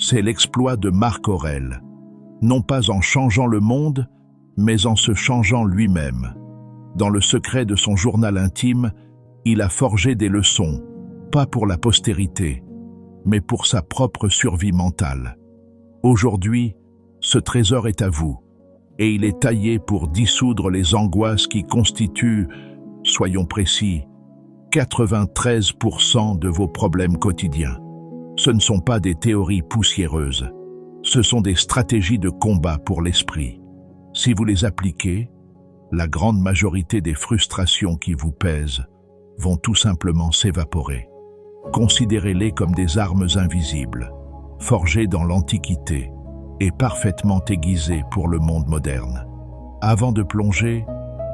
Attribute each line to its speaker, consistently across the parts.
Speaker 1: C'est l'exploit de Marc Aurèle, non pas en changeant le monde, mais en se changeant lui-même. Dans le secret de son journal intime, il a forgé des leçons, pas pour la postérité, mais pour sa propre survie mentale. Aujourd'hui, ce trésor est à vous, et il est taillé pour dissoudre les angoisses qui constituent, soyons précis, 93% de vos problèmes quotidiens. Ce ne sont pas des théories poussiéreuses, ce sont des stratégies de combat pour l'esprit. Si vous les appliquez, la grande majorité des frustrations qui vous pèsent vont tout simplement s'évaporer. Considérez-les comme des armes invisibles, forgées dans l'Antiquité et parfaitement aiguisées pour le monde moderne. Avant de plonger,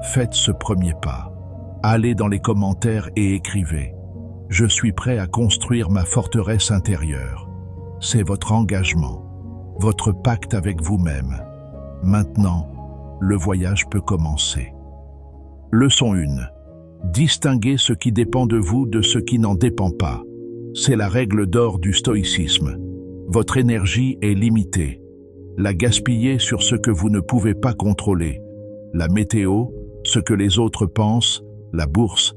Speaker 1: faites ce premier pas. Allez dans les commentaires et écrivez « Je suis prêt à construire ma forteresse intérieure ». C'est votre engagement, votre pacte avec vous-même. Maintenant, le voyage peut commencer. Leçon 1. Distinguez ce qui dépend de vous de ce qui n'en dépend pas. C'est la règle d'or du stoïcisme. Votre énergie est limitée. La gaspiller sur ce que vous ne pouvez pas contrôler. La météo, ce que les autres pensent, la bourse,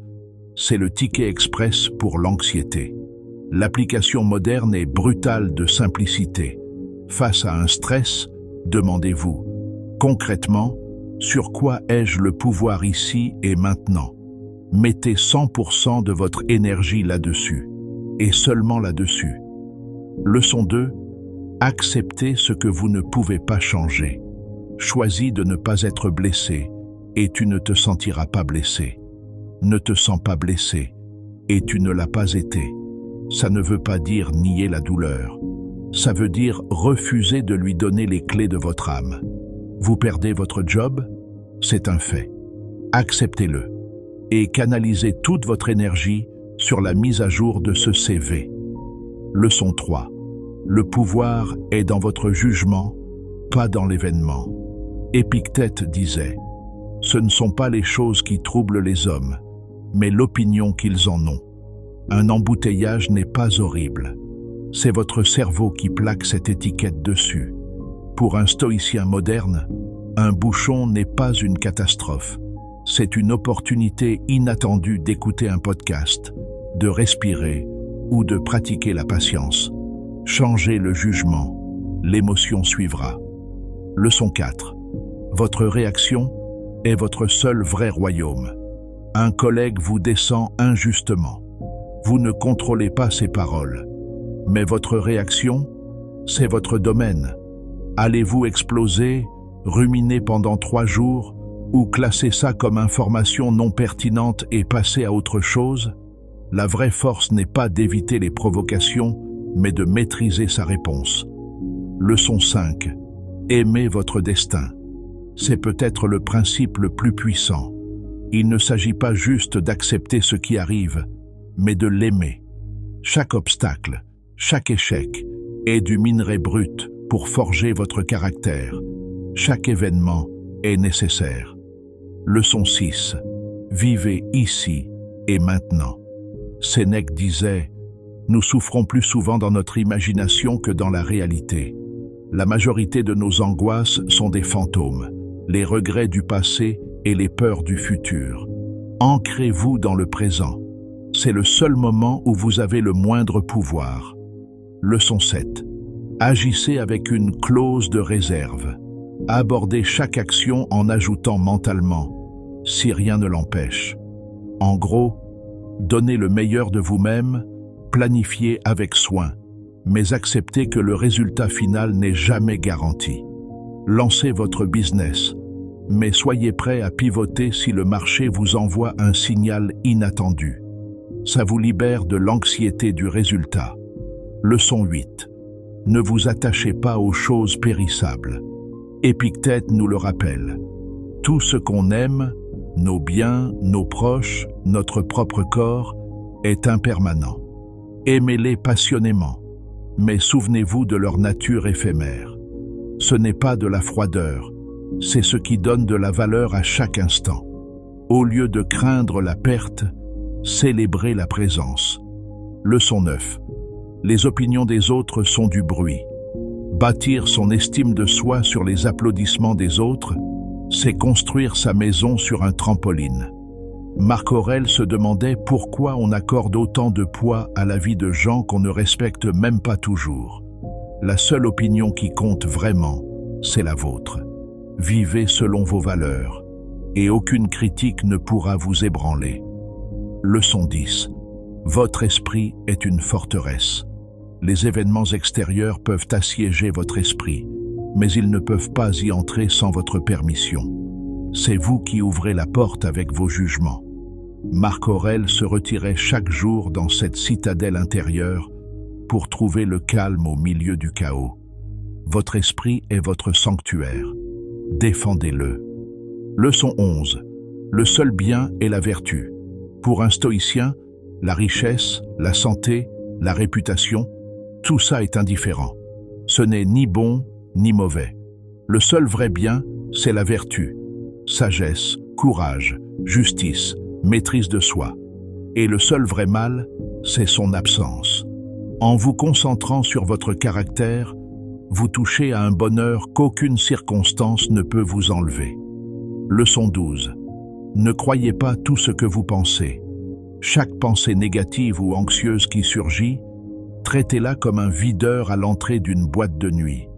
Speaker 1: c'est le ticket express pour l'anxiété. L'application moderne est brutale de simplicité. Face à un stress, demandez-vous, concrètement, sur quoi ai-je le pouvoir ici et maintenant? Mettez 100% de votre énergie là-dessus, et seulement là-dessus. Leçon 2. Acceptez ce que vous ne pouvez pas changer. Choisis de ne pas être blessé, et tu ne te sentiras pas blessé. Ne te sens pas blessé, et tu ne l'as pas été. Ça ne veut pas dire nier la douleur. Ça veut dire refuser de lui donner les clés de votre âme. Vous perdez votre job? C'est un fait. Acceptez-le et canalisez toute votre énergie sur la mise à jour de ce CV. Leçon 3. Le pouvoir est dans votre jugement, pas dans l'événement. Épictète disait « Ce ne sont pas les choses qui troublent les hommes, mais l'opinion qu'ils en ont. Un embouteillage n'est pas horrible. C'est votre cerveau qui plaque cette étiquette dessus. Pour un stoïcien moderne, un bouchon n'est pas une catastrophe. C'est une opportunité inattendue d'écouter un podcast, de respirer ou de pratiquer la patience. Changez le jugement, l'émotion suivra. Leçon 4. Votre réaction est votre seul vrai royaume. Un collègue vous descend injustement. Vous ne contrôlez pas ses paroles. Mais votre réaction, c'est votre domaine. Allez-vous exploser, ruminer pendant 3 jours, ou classer ça comme information non pertinente et passer à autre chose? La vraie force n'est pas d'éviter les provocations, mais de maîtriser sa réponse. Leçon 5. Aimez votre destin. C'est peut-être le principe le plus puissant. Il ne s'agit pas juste d'accepter ce qui arrive, mais de l'aimer. Chaque obstacle, chaque échec est du minerai brut pour forger votre caractère. Chaque événement est nécessaire. Leçon 6. Vivez ici et maintenant. Sénèque disait « Nous souffrons plus souvent dans notre imagination que dans la réalité. La majorité de nos angoisses sont des fantômes, les regrets du passé et les peurs du futur. Ancrez-vous dans le présent. C'est le seul moment où vous avez le moindre pouvoir. » Leçon 7. Agissez avec une clause de réserve. Abordez chaque action en ajoutant mentalement « si rien ne l'empêche ». En gros, donnez le meilleur de vous-même, planifiez avec soin, mais acceptez que le résultat final n'est jamais garanti. Lancez votre business, mais soyez prêt à pivoter si le marché vous envoie un signal inattendu. Ça vous libère de l'anxiété du résultat. Leçon 8. Ne vous attachez pas aux choses périssables. Épictète nous le rappelle. Tout ce qu'on aime, nos biens, nos proches, notre propre corps, est impermanent. Aimez-les passionnément, mais souvenez-vous de leur nature éphémère. Ce n'est pas de la froideur, c'est ce qui donne de la valeur à chaque instant. Au lieu de craindre la perte, célébrez la présence. Leçon 9. Les opinions des autres sont du bruit, Bâtir son estime de soi sur les applaudissements des autres, c'est construire sa maison sur un trampoline. Marc Aurèle se demandait pourquoi on accorde autant de poids à la vie de gens qu'on ne respecte même pas toujours. La seule opinion qui compte vraiment, c'est la vôtre. Vivez selon vos valeurs, et aucune critique ne pourra vous ébranler. Leçon 10. Votre esprit est une forteresse. Les événements extérieurs peuvent assiéger votre esprit, mais ils ne peuvent pas y entrer sans votre permission. C'est vous qui ouvrez la porte avec vos jugements. Marc Aurèle se retirait chaque jour dans cette citadelle intérieure pour trouver le calme au milieu du chaos. Votre esprit est votre sanctuaire. Défendez-le. Leçon 11. Le seul bien est la vertu. Pour un stoïcien, la richesse, la santé, la réputation, tout ça est indifférent. Ce n'est ni bon ni mauvais. Le seul vrai bien, c'est la vertu. Sagesse, courage, justice, maîtrise de soi. Et le seul vrai mal, c'est son absence. En vous concentrant sur votre caractère, vous touchez à un bonheur qu'aucune circonstance ne peut vous enlever. Leçon 12. Ne croyez pas tout ce que vous pensez. Chaque pensée négative ou anxieuse qui surgit, traitez-la comme un videur à l'entrée d'une boîte de nuit.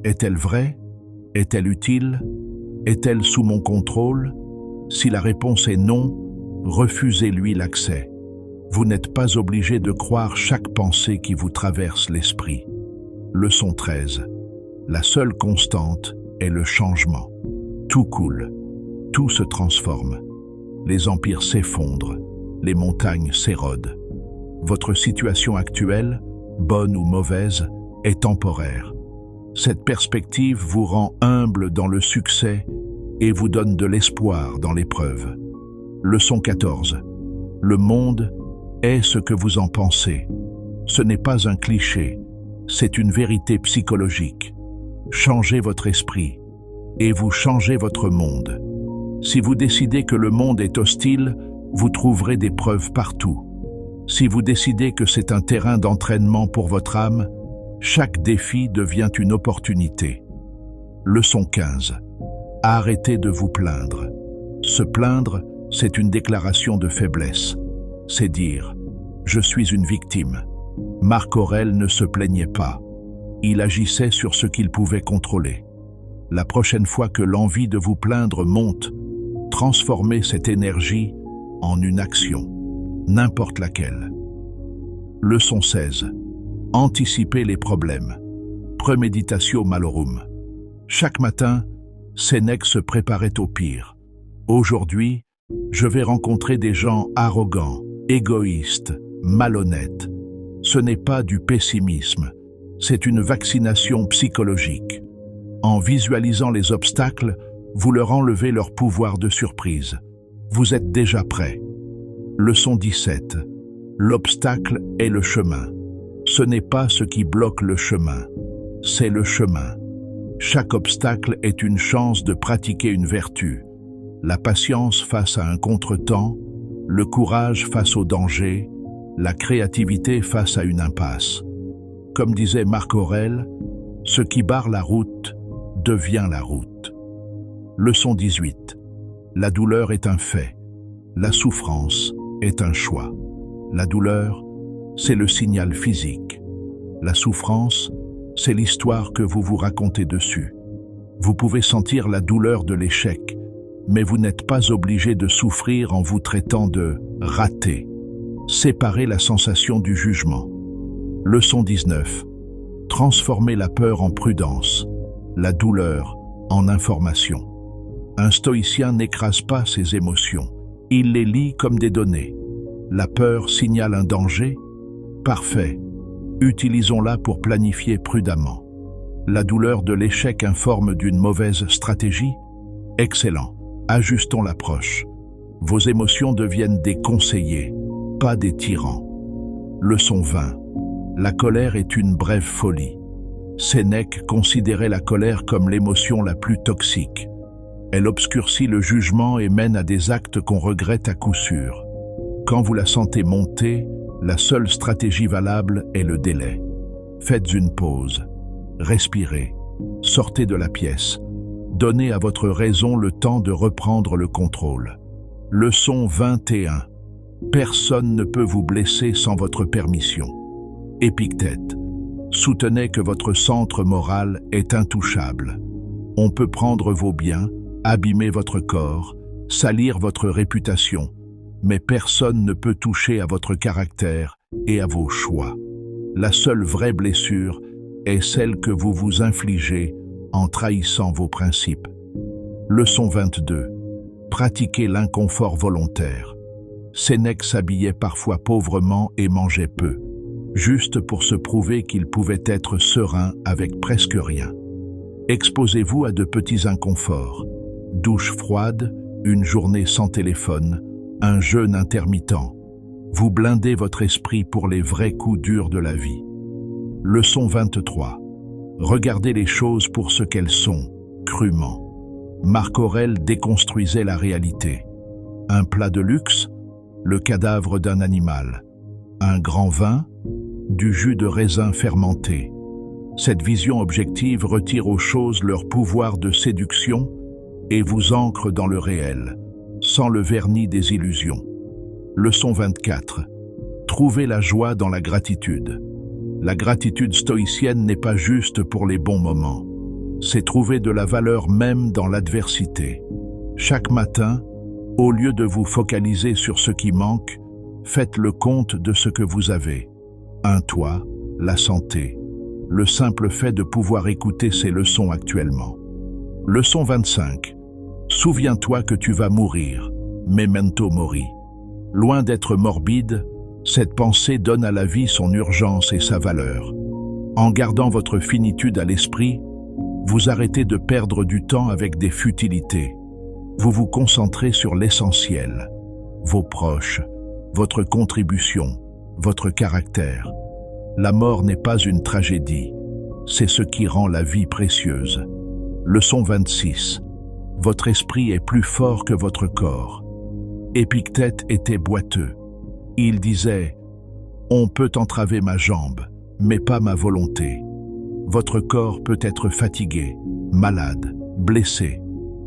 Speaker 1: Est-elle vraie? Est-elle utile? Est-elle sous mon contrôle? Si la réponse est non, refusez-lui l'accès. Vous n'êtes pas obligé de croire chaque pensée qui vous traverse l'esprit. Leçon 13. La seule constante est le changement. Tout coule, tout se transforme. Les empires s'effondrent, les montagnes s'érodent. Votre situation actuelle, bonne ou mauvaise, est temporaire. Cette perspective vous rend humble dans le succès et vous donne de l'espoir dans l'épreuve. Leçon 14. Le monde est ce que vous en pensez. Ce n'est pas un cliché, c'est une vérité psychologique. Changez votre esprit et vous changez votre monde. Si vous décidez que le monde est hostile, vous trouverez des preuves partout. Si vous décidez que c'est un terrain d'entraînement pour votre âme, chaque défi devient une opportunité. Leçon 15. Arrêtez de vous plaindre. Se plaindre, c'est une déclaration de faiblesse. C'est dire « Je suis une victime ». Marc Aurèle ne se plaignait pas. Il agissait sur ce qu'il pouvait contrôler. La prochaine fois que l'envie de vous plaindre monte, transformez cette énergie en une action, n'importe laquelle. Leçon 16. Anticipez les problèmes. Premeditatio malorum. Chaque matin, Sénèque se préparait au pire. Aujourd'hui, je vais rencontrer des gens arrogants, égoïstes, malhonnêtes. Ce n'est pas du pessimisme, c'est une vaccination psychologique. En visualisant les obstacles, vous leur enlevez leur pouvoir de surprise. Vous êtes déjà prêt. Leçon 17. L'obstacle est le chemin. Ce n'est pas ce qui bloque le chemin, c'est le chemin. Chaque obstacle est une chance de pratiquer une vertu. La patience face à un contretemps, le courage face au danger, la créativité face à une impasse. Comme disait Marc Aurèle, ce qui barre la route devient la route. Leçon 18. La douleur est un fait. La souffrance est un choix. La douleur, c'est le signal physique. La souffrance, c'est l'histoire que vous vous racontez dessus. Vous pouvez sentir la douleur de l'échec, mais vous n'êtes pas obligé de souffrir en vous traitant de raté. Séparez la sensation du jugement. Leçon 19. Transformez la peur en prudence, la douleur en information. Un stoïcien n'écrase pas ses émotions, il les lit comme des données. La peur signale un danger? Parfait. Utilisons-la pour planifier prudemment. La douleur de l'échec informe d'une mauvaise stratégie? Excellent. Ajustons l'approche. Vos émotions deviennent des conseillers, pas des tyrans. Leçon 20. La colère est une brève folie. Sénèque considérait la colère comme l'émotion la plus toxique. Elle obscurcit le jugement et mène à des actes qu'on regrette à coup sûr. Quand vous la sentez monter, la seule stratégie valable est le délai. Faites une pause. Respirez, sortez de la pièce, donnez à votre raison le temps de reprendre le contrôle. Leçon 21. Personne ne peut vous blesser sans votre permission. Épictète. Soutenez que votre centre moral est intouchable. On peut prendre vos biens, abîmer votre corps, salir votre réputation, mais personne ne peut toucher à votre caractère et à vos choix. La seule vraie blessure est celle que vous vous infligez en trahissant vos principes. Leçon 22. Pratiquez l'inconfort volontaire. Sénèque s'habillait parfois pauvrement et mangeait peu, juste pour se prouver qu'il pouvait être serein avec presque rien. Exposez-vous à de petits inconforts. Douche froide, une journée sans téléphone, un jeûne intermittent. Vous blindez votre esprit pour les vrais coups durs de la vie. Leçon 23. Regardez les choses pour ce qu'elles sont, crûment. Marc Aurèle déconstruisait la réalité. Un plat de luxe, le cadavre d'un animal. Un grand vin, du jus de raisin fermenté. Cette vision objective retire aux choses leur pouvoir de séduction et vous ancre dans le réel, sans le vernis des illusions. Leçon 24. Trouvez la joie dans la gratitude. La gratitude stoïcienne n'est pas juste pour les bons moments. C'est trouver de la valeur même dans l'adversité. Chaque matin, au lieu de vous focaliser sur ce qui manque, faites le compte de ce que vous avez. Un toit, la santé, le simple fait de pouvoir écouter ces leçons actuellement. Leçon 25. Souviens-toi que tu vas mourir, memento mori. Loin d'être morbide, cette pensée donne à la vie son urgence et sa valeur. En gardant votre finitude à l'esprit, vous arrêtez de perdre du temps avec des futilités. Vous vous concentrez sur l'essentiel, vos proches, votre contribution, votre caractère. La mort n'est pas une tragédie, c'est ce qui rend la vie précieuse. Leçon 26. Votre esprit est plus fort que votre corps. Épictète était boiteux. Il disait « On peut entraver ma jambe, mais pas ma volonté. Votre corps peut être fatigué, malade, blessé,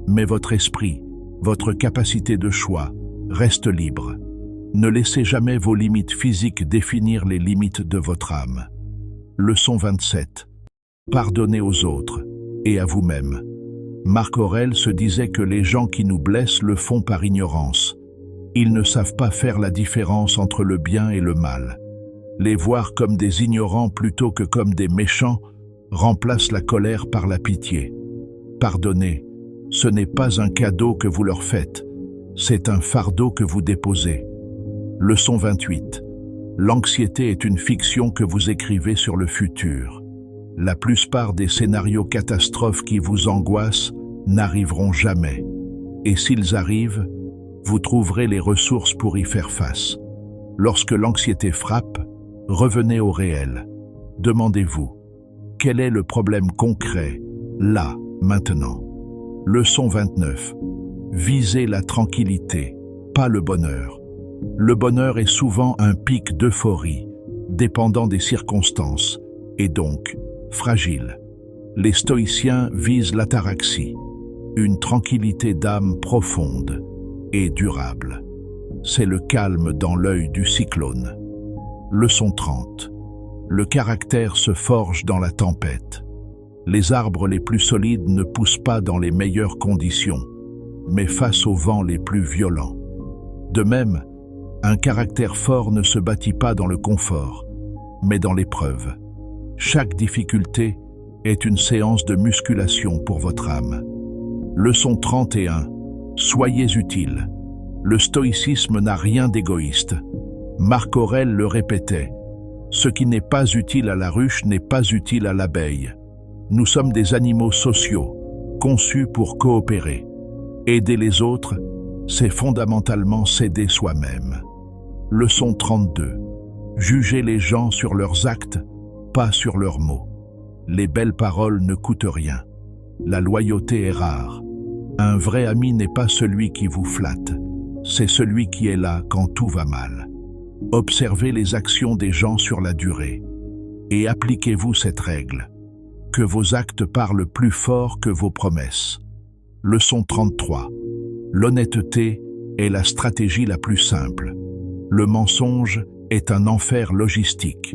Speaker 1: mais votre esprit, votre capacité de choix, reste libre. Ne laissez jamais vos limites physiques définir les limites de votre âme. » Leçon 27. Pardonnez aux autres et à vous-même. Marc Aurèle se disait que les gens qui nous blessent le font par ignorance. Ils ne savent pas faire la différence entre le bien et le mal. Les voir comme des ignorants plutôt que comme des méchants remplace la colère par la pitié. Pardonnez, ce n'est pas un cadeau que vous leur faites, c'est un fardeau que vous déposez. Leçon 28. L'anxiété est une fiction que vous écrivez sur le futur. La plupart des scénarios catastrophes qui vous angoissent n'arriveront jamais. Et s'ils arrivent, vous trouverez les ressources pour y faire face. Lorsque l'anxiété frappe, revenez au réel. Demandez-vous, quel est le problème concret, là, maintenant? Leçon 29. Visez la tranquillité, pas le bonheur. Le bonheur est souvent un pic d'euphorie, dépendant des circonstances, et donc fragile. Les stoïciens visent l'ataraxie, une tranquillité d'âme profonde et durable. C'est le calme dans l'œil du cyclone. Leçon 30. Le caractère se forge dans la tempête. Les arbres les plus solides ne poussent pas dans les meilleures conditions, mais face aux vents les plus violents. De même, un caractère fort ne se bâtit pas dans le confort, mais dans l'épreuve. Chaque difficulté est une séance de musculation pour votre âme. Leçon 31. Soyez utile. Le stoïcisme n'a rien d'égoïste. Marc Aurèle le répétait. Ce qui n'est pas utile à la ruche n'est pas utile à l'abeille. Nous sommes des animaux sociaux, conçus pour coopérer. Aider les autres, c'est fondamentalement s'aider soi-même. Leçon 32. Jugez les gens sur leurs actes, pas sur leurs mots. Les belles paroles ne coûtent rien. La loyauté est rare. Un vrai ami n'est pas celui qui vous flatte, c'est celui qui est là quand tout va mal. Observez les actions des gens sur la durée et appliquez-vous cette règle. que vos actes parlent plus fort que vos promesses. Leçon 33. L'honnêteté est la stratégie la plus simple. Le mensonge est un enfer logistique.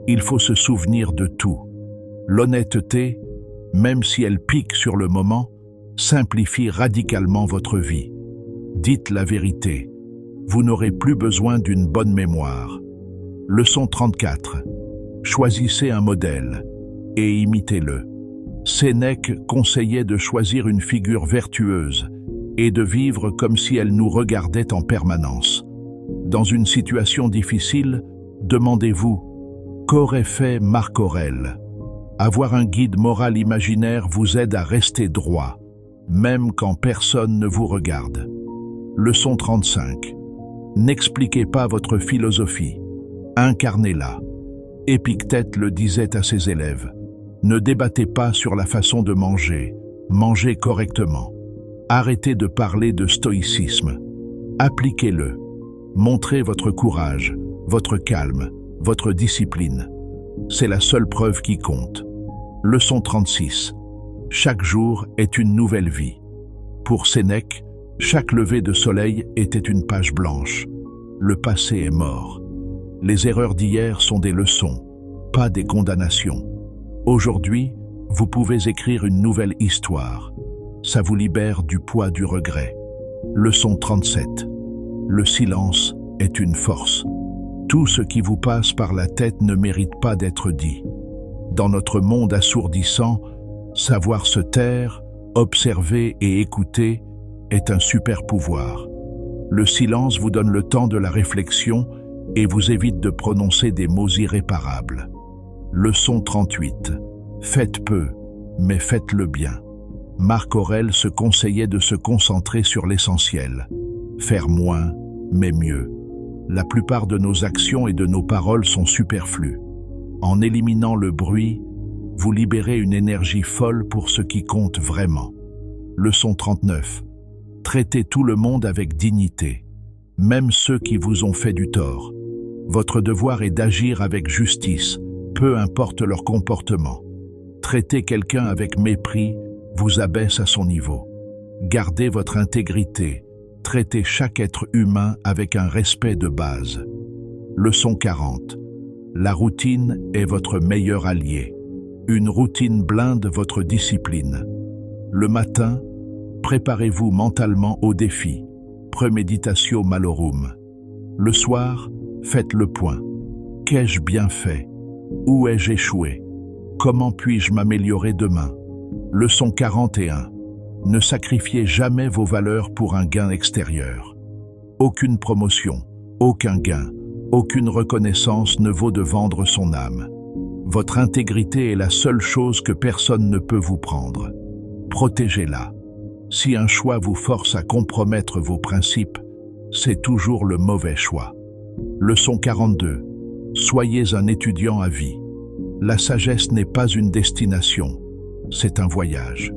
Speaker 1: Il faut se souvenir de tout. L'honnêteté, même si elle pique sur le moment, simplifie radicalement votre vie. Dites la vérité. Vous n'aurez plus besoin d'une bonne mémoire. Leçon 34. Choisissez un modèle et imitez-le. Sénèque conseillait de choisir une figure vertueuse et de vivre comme si elle nous regardait en permanence. Dans une situation difficile, demandez-vous, qu'aurait fait Marc Aurèle? Avoir un guide moral imaginaire vous aide à rester droit, même quand personne ne vous regarde. Leçon 35. N'expliquez pas votre philosophie, incarnez-la. Épictète le disait à ses élèves. Ne débattez pas sur la façon de manger, mangez correctement. Arrêtez de parler de stoïcisme. Appliquez-le. Montrez votre courage, votre calme, votre discipline. C'est la seule preuve qui compte. Leçon 36. Chaque jour est une nouvelle vie. Pour Sénèque, chaque lever de soleil était une page blanche. Le passé est mort. Les erreurs d'hier sont des leçons, pas des condamnations. Aujourd'hui, vous pouvez écrire une nouvelle histoire. Ça vous libère du poids du regret. Leçon 37. Le silence est une force. Tout ce qui vous passe par la tête ne mérite pas d'être dit. Dans notre monde assourdissant, savoir se taire, observer et écouter est un super pouvoir. Le silence vous donne le temps de la réflexion et vous évite de prononcer des mots irréparables. Leçon 38. Faites peu, mais faites-le bien. Marc Aurèle se conseillait de se concentrer sur l'essentiel. Faire moins, mais mieux. La plupart de nos actions et de nos paroles sont superflues. En éliminant le bruit, vous libérez une énergie folle pour ce qui compte vraiment. Leçon 39. Traitez tout le monde avec dignité, même ceux qui vous ont fait du tort. Votre devoir est d'agir avec justice, peu importe leur comportement. Traiter quelqu'un avec mépris vous abaisse à son niveau. Gardez votre intégrité, traitez chaque être humain avec un respect de base. Leçon 40. La routine est votre meilleur allié. Une routine blinde votre discipline. Le matin, préparez-vous mentalement au défi. Premeditatio malorum. Le soir, faites le point. Qu'ai-je bien fait? Où ai-je échoué? Comment puis-je m'améliorer demain? Leçon 41. Ne sacrifiez jamais vos valeurs pour un gain extérieur. Aucune promotion, aucun gain, aucune reconnaissance ne vaut de vendre son âme. Votre intégrité est la seule chose que personne ne peut vous prendre. Protégez-la. Si un choix vous force à compromettre vos principes, c'est toujours le mauvais choix. Leçon 42. Soyez un étudiant à vie. La sagesse n'est pas une destination, c'est un voyage.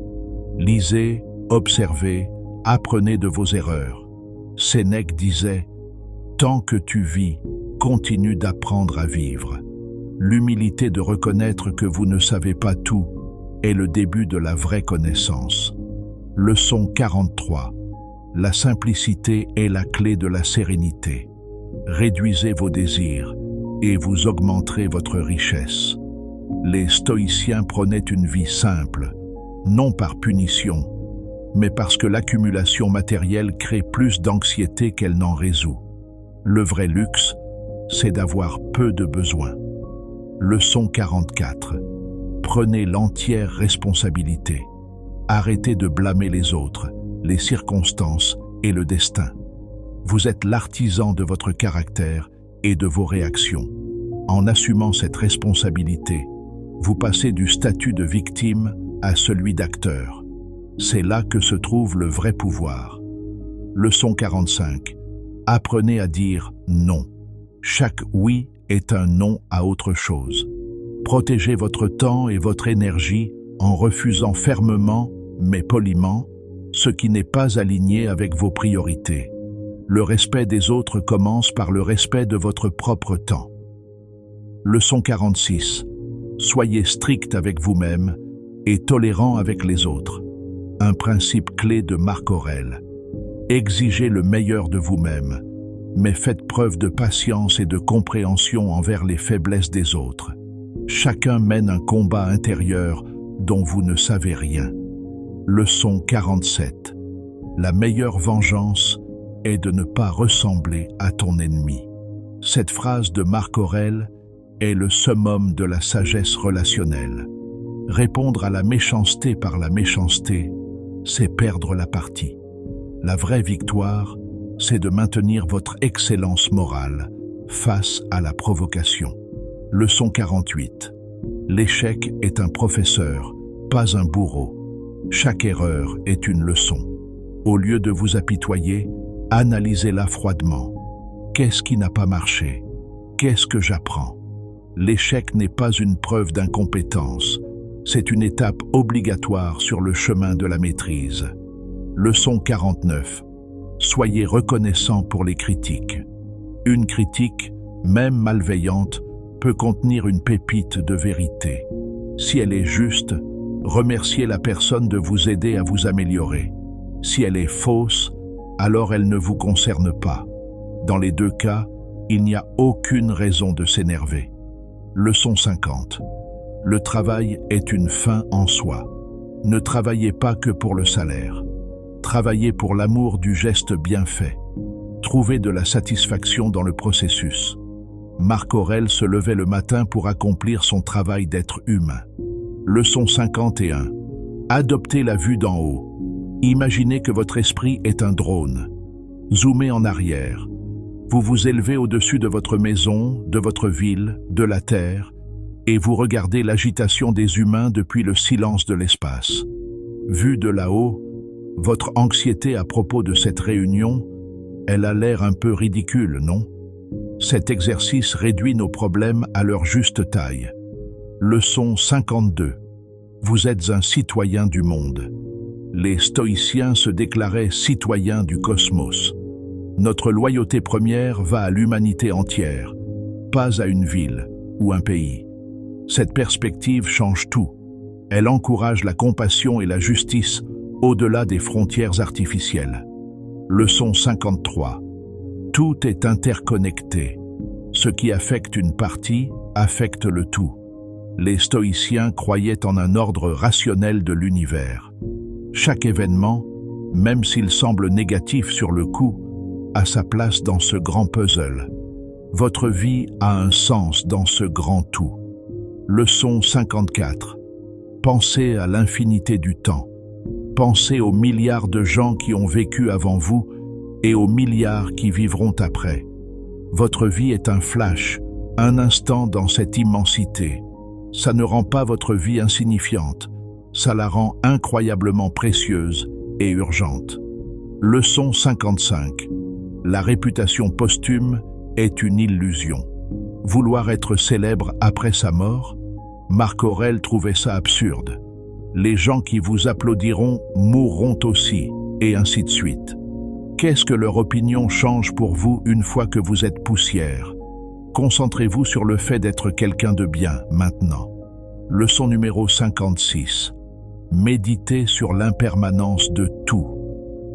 Speaker 1: Lisez, observez, apprenez de vos erreurs. Sénèque disait « Tant que tu vis, continue d'apprendre à vivre ». L'humilité de reconnaître que vous ne savez pas tout est le début de la vraie connaissance. Leçon 43. La simplicité est la clé de la sérénité. Réduisez vos désirs et vous augmenterez votre richesse. Les stoïciens prenaient une vie simple, non par punition, mais parce que l'accumulation matérielle crée plus d'anxiété qu'elle n'en résout. Le vrai luxe, c'est d'avoir peu de besoins. Leçon 44. Prenez l'entière responsabilité. Arrêtez de blâmer les autres, les circonstances et le destin. Vous êtes l'artisan de votre caractère et de vos réactions. En assumant cette responsabilité, vous passez du statut de victime à celui d'acteur. C'est là que se trouve le vrai pouvoir. Leçon 45. Apprenez à dire non. Chaque oui est un non à autre chose. Protégez votre temps et votre énergie en refusant fermement, mais poliment, ce qui n'est pas aligné avec vos priorités. Le respect des autres commence par le respect de votre propre temps. Leçon 46. Soyez strict avec vous-même et tolérant avec les autres. Un principe clé de Marc Aurèle. Exigez le meilleur de vous-même, mais faites preuve de patience et de compréhension envers les faiblesses des autres. Chacun mène un combat intérieur dont vous ne savez rien. Leçon 47. La meilleure vengeance est de ne pas ressembler à ton ennemi. Cette phrase de Marc Aurèle est le summum de la sagesse relationnelle. Répondre à la méchanceté par la méchanceté, c'est perdre la partie. La vraie victoire, c'est de maintenir votre excellence morale face à la provocation. Leçon 48. L'échec est un professeur, pas un bourreau. Chaque erreur est une leçon. Au lieu de vous apitoyer, analysez-la froidement. Qu'est-ce qui n'a pas marché? Qu'est-ce que j'apprends? L'échec n'est pas une preuve d'incompétence, c'est une étape obligatoire sur le chemin de la maîtrise. Leçon 49. Soyez reconnaissant pour les critiques. Une critique, même malveillante, peut contenir une pépite de vérité. Si elle est juste, remerciez la personne de vous aider à vous améliorer. Si elle est fausse, alors elle ne vous concerne pas. Dans les deux cas, il n'y a aucune raison de s'énerver. Leçon 50. Le travail est une fin en soi. Ne travaillez pas que pour le salaire. Travaillez pour l'amour du geste bien fait. Trouvez de la satisfaction dans le processus. Marc Aurèle se levait le matin pour accomplir son travail d'être humain. Leçon 51. Adoptez la vue d'en haut. Imaginez que votre esprit est un drone. Zoomez en arrière. Vous vous élevez au-dessus de votre maison, de votre ville, de la terre, et vous regardez l'agitation des humains depuis le silence de l'espace. Vu de là-haut, votre anxiété à propos de cette réunion, elle a l'air un peu ridicule, non? Cet exercice réduit nos problèmes à leur juste taille. Leçon 52. Vous êtes un citoyen du monde. Les stoïciens se déclaraient citoyens du cosmos. Notre loyauté première va à l'humanité entière, pas à une ville ou un pays. Cette perspective change tout. Elle encourage la compassion et la justice au-delà des frontières artificielles. Leçon 53. Tout est interconnecté. Ce qui affecte une partie affecte le tout. Les stoïciens croyaient en un ordre rationnel de l'univers. Chaque événement, même s'il semble négatif sur le coup, a sa place dans ce grand puzzle. Votre vie a un sens dans ce grand tout. Leçon 54. Pensez à l'infinité du temps. Pensez aux milliards de gens qui ont vécu avant vous et aux milliards qui vivront après. Votre vie est un flash, un instant dans cette immensité. Ça ne rend pas votre vie insignifiante, ça la rend incroyablement précieuse et urgente. Leçon 55. La réputation posthume est une illusion. Vouloir être célèbre après sa mort? Marc Aurèle trouvait ça absurde. Les gens qui vous applaudiront mourront aussi, et ainsi de suite. Qu'est-ce que leur opinion change pour vous une fois que vous êtes poussière? Concentrez-vous sur le fait d'être quelqu'un de bien maintenant. Leçon numéro 56. Méditez sur l'impermanence de tout.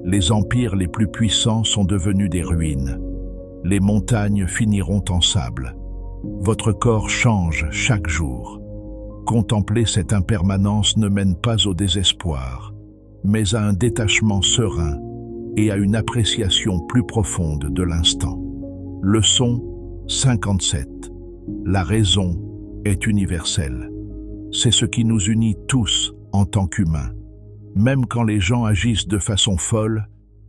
Speaker 1: Les empires les plus puissants sont devenus des ruines. Les montagnes finiront en sable. Votre corps change chaque jour. Contempler cette impermanence ne mène pas au désespoir, mais à un détachement serein et à une appréciation plus profonde de l'instant. Leçon 57. La raison est universelle. C'est ce qui nous unit tous en tant qu'humains. Même quand les gens agissent de façon folle,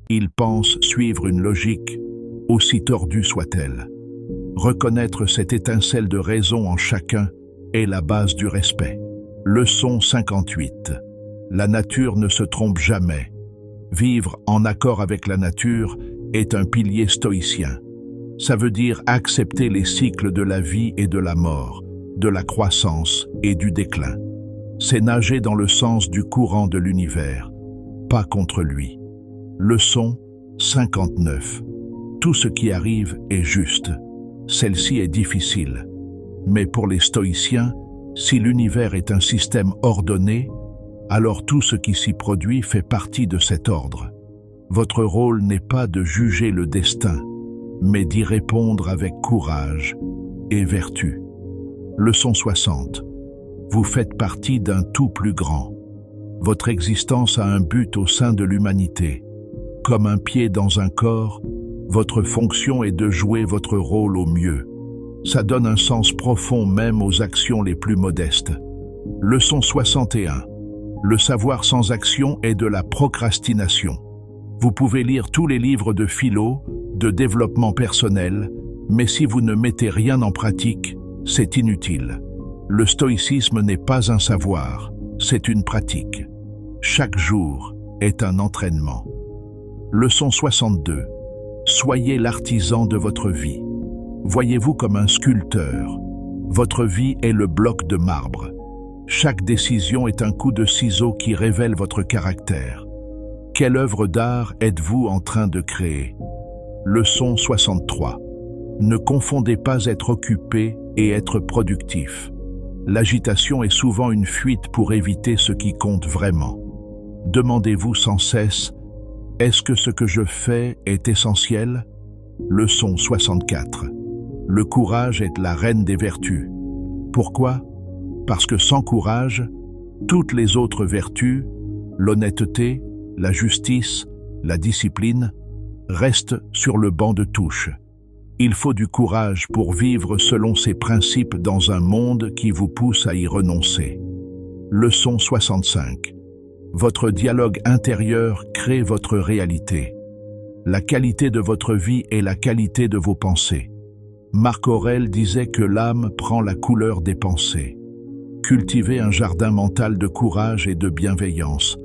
Speaker 1: ils pensent suivre une logique, aussi tordue soit-elle. Reconnaître cette étincelle de raison en chacun est la base du respect. Leçon 58. La nature ne se trompe jamais. Vivre en accord avec la nature est un pilier stoïcien. Ça veut dire accepter les cycles de la vie et de la mort, de la croissance et du déclin. C'est nager dans le sens du courant de l'univers, pas contre lui. Leçon 59. Tout ce qui arrive est juste. Celle-ci est difficile. Mais pour les stoïciens, Si l'univers est un système ordonné, alors tout ce qui s'y produit fait partie de cet ordre. Votre rôle n'est pas de juger le destin, mais d'y répondre avec courage et vertu. Leçon 60. Vous faites partie d'un tout plus grand. Votre existence a un but au sein de l'humanité. Comme un pied dans un corps, votre fonction est de jouer votre rôle au mieux. Ça donne un sens profond même aux actions les plus modestes. Leçon 61. Le savoir sans action est de la procrastination. Vous pouvez lire tous les livres de philo, de développement personnel, mais si vous ne mettez rien en pratique, c'est inutile. Le stoïcisme n'est pas un savoir, c'est une pratique. Chaque jour est un entraînement. Leçon 62. Soyez l'artisan de votre vie. Voyez-vous comme un sculpteur. Votre vie est le bloc de marbre. Chaque décision est un coup de ciseau qui révèle votre caractère. Quelle œuvre d'art êtes-vous en train de créer? Leçon 63. Ne confondez pas être occupé et être productif. L'agitation est souvent une fuite pour éviter ce qui compte vraiment. Demandez-vous sans cesse, est-ce que ce que je fais est essentiel? Leçon 64. Le courage est la reine des vertus. Pourquoi? Parce que sans courage, toutes les autres vertus, l'honnêteté, la justice, la discipline, restent sur le banc de touche. Il faut du courage pour vivre selon ces principes dans un monde qui vous pousse à y renoncer. Leçon 65. Votre dialogue intérieur crée votre réalité. La qualité de votre vie est la qualité de vos pensées. Marc Aurèle disait que l'âme prend la couleur des pensées. Cultivez un jardin mental de courage et de bienveillance.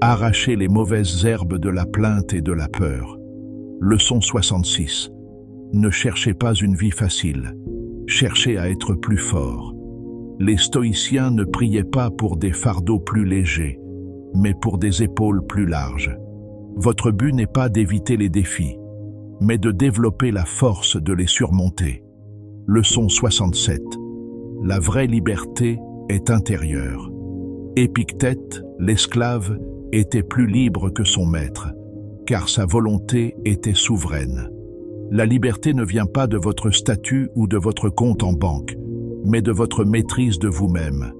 Speaker 1: Arrachez les mauvaises herbes de la plainte et de la peur. Leçon 66. Ne cherchez pas une vie facile. Cherchez à être plus fort. Les stoïciens ne priaient pas pour des fardeaux plus légers, mais pour des épaules plus larges. Votre but n'est pas d'éviter les défis, mais de développer la force de les surmonter. Leçon 67. La vraie liberté est intérieure. Épictète, l'esclave, était plus libre que son maître, car sa volonté était souveraine. La liberté ne vient pas de votre statut ou de votre compte en banque, mais de votre maîtrise de vous-même.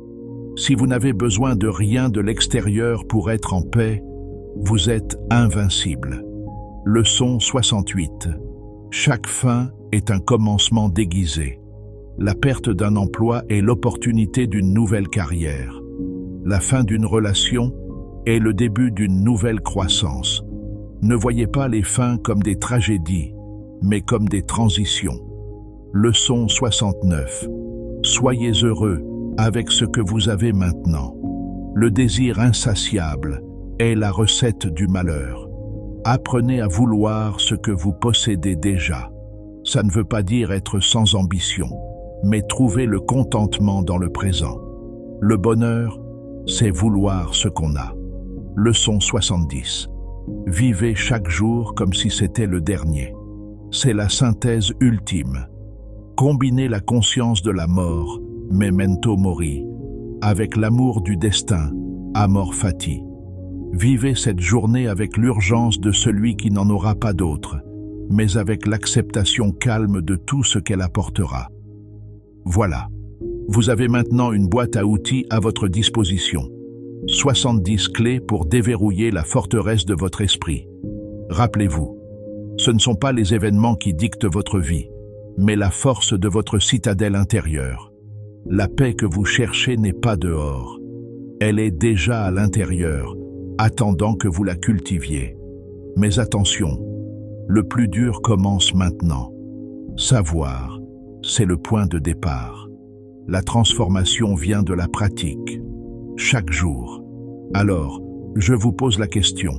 Speaker 1: Si vous n'avez besoin de rien de l'extérieur pour être en paix, vous êtes invincible. Leçon 68. Chaque fin est un commencement déguisé. La perte d'un emploi est l'opportunité d'une nouvelle carrière. La fin d'une relation est le début d'une nouvelle croissance. Ne voyez pas les fins comme des tragédies, mais comme des transitions. Leçon 69. Soyez heureux avec ce que vous avez maintenant. Le désir insatiable est la recette du malheur. Apprenez à vouloir ce que vous possédez déjà. Ça ne veut pas dire être sans ambition, mais trouver le contentement dans le présent. Le bonheur, c'est vouloir ce qu'on a. Leçon 70. Vivez chaque jour comme si c'était le dernier. C'est la synthèse ultime. Combinez la conscience de la mort, memento mori, avec l'amour du destin, amor fati. Vivez cette journée avec l'urgence de celui qui n'en aura pas d'autre, mais avec l'acceptation calme de tout ce qu'elle apportera. Voilà, vous avez maintenant une boîte à outils à votre disposition. 70 clés pour déverrouiller la forteresse de votre esprit. Rappelez-vous, ce ne sont pas les événements qui dictent votre vie, mais la force de votre citadelle intérieure. La paix que vous cherchez n'est pas dehors. Elle est déjà à l'intérieur, attendant que vous la cultiviez. Mais attention, le plus dur commence maintenant. Savoir, c'est le point de départ. La transformation vient de la pratique, chaque jour. Alors, je vous pose la question.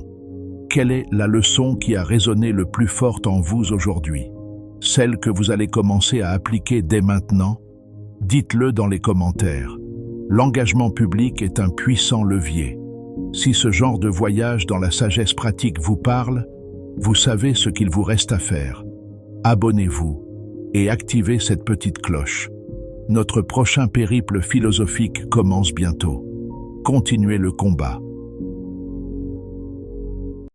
Speaker 1: Quelle est la leçon qui a résonné le plus fort en vous aujourd'hui? Celle que vous allez commencer à appliquer dès maintenant? Dites-le dans les commentaires. L'engagement public est un puissant levier. Si ce genre de voyage dans la sagesse pratique vous parle, vous savez ce qu'il vous reste à faire. Abonnez-vous et activez cette petite cloche. Notre prochain périple philosophique commence bientôt. Continuez le combat.